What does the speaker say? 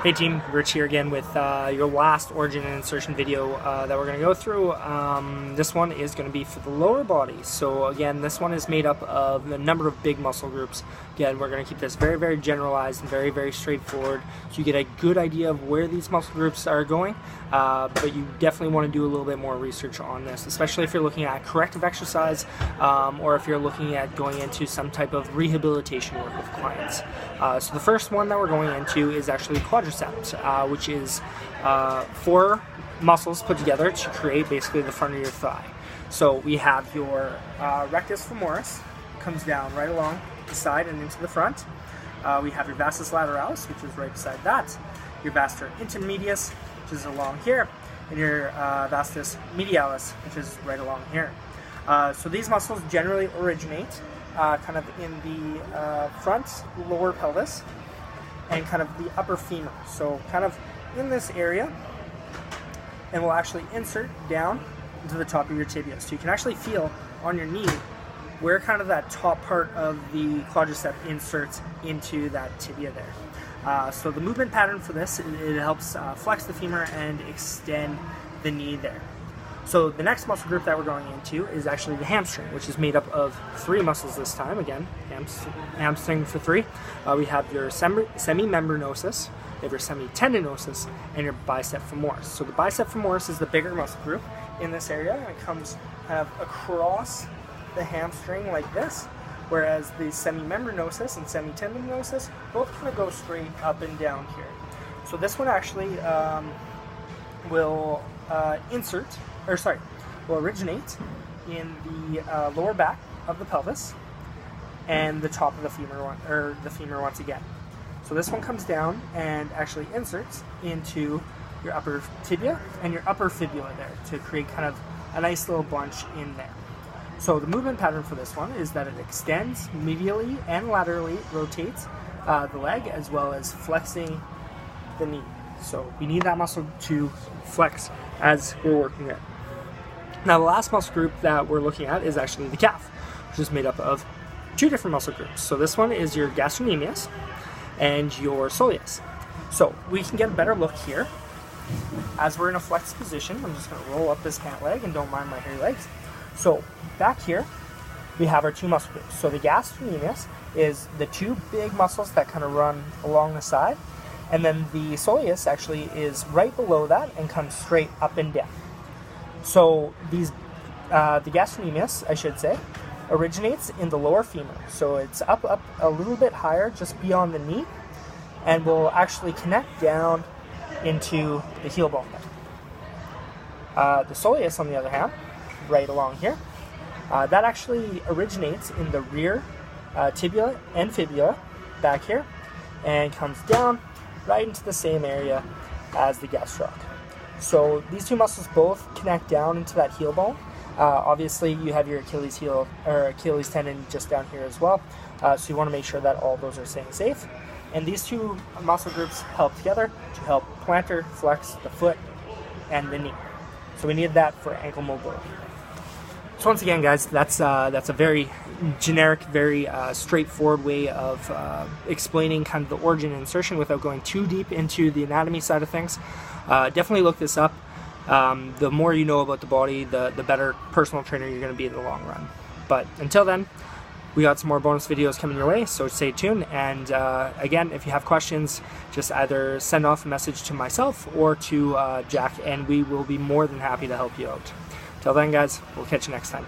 Hey team, Rich here again with your last origin and insertion video that we're going to go through. This one is going to be for the lower body. So again, this one is made up of a number of big muscle groups. Again, we're going to keep this very, very generalized and very, very straightforward so you get a good idea of where these muscle groups are going. But you definitely want to do a little bit more research on this, especially if you're looking at corrective exercise or if you're looking at going into some type of rehabilitation work with clients. So the first one that we're going into is actually quadriceps, which is 4 muscles put together to create basically the front of your thigh. So we have your rectus femoris, comes down right along the side and into the front. We have your vastus lateralis, which is right beside that, your vastus intermedius, which is along here, and your vastus medialis, which is right along here. So these muscles generally originate kind of in the front lower pelvis and kind of the upper femur, so kind of in this area, and will actually insert down into the top of your tibia. So you can actually feel on your knee where kind of that top part of the quadricep inserts into that tibia there. So the movement pattern for this, it helps flex the femur and extend the knee there. So the next muscle group that we're going into is actually the hamstring, which is made up of 3 muscles this time. Again, hamstring for 3. We have your semimembranosus, you have your semitendinosus, and your bicep femoris. So the bicep femoris is the bigger muscle group in this area, and it comes kind of across the hamstring like this, whereas the semimembranosus and semitendinosus both kind of go straight up and down here. So this one actually will originate in the lower back of the pelvis and the top of the femur once again. So this one comes down and actually inserts into your upper tibia and your upper fibula there to create kind of a nice little bunch in there. So the movement pattern for this one is that it extends medially and laterally, rotates the leg as well as flexing the knee. So we need that muscle to flex as we're working it. Now the last muscle group that we're looking at is actually the calf, which is made up of 2 different muscle groups. So this one is your gastrocnemius and your soleus. So we can get a better look here as we're in a flexed position. I'm just going to roll up this pant leg and don't mind my hairy legs. So back here we have our 2 muscle groups. So the gastrocnemius is the 2 big muscles that kind of run along the side, and then the soleus actually is right below that and comes straight up and down. So these, the gastrocnemius, I should say, originates in the lower femur. So it's up a little bit higher, just beyond the knee, and will actually connect down into the heel bone there. The soleus, on the other hand, right along here, that actually originates in the rear tibia and fibula back here, and comes down right into the same area as the gastroc. So these 2 muscles both connect down into that heel bone. Obviously you have your Achilles heel or Achilles tendon just down here as well. So you want to make sure that all those are staying safe. And these 2 muscle groups help together to help plantar flex the foot and the knee. So we need that for ankle mobility. So once again, guys, that's a very generic, very straightforward way of explaining kind of the origin and insertion without going too deep into the anatomy side of things. Definitely look this up. The more you know about the body, the better personal trainer you're going to be in the long run. But until then, we got some more bonus videos coming your way, so stay tuned. And again, if you have questions, just either send off a message to myself or to Jack, and we will be more than happy to help you out. Till then, guys, we'll catch you next time.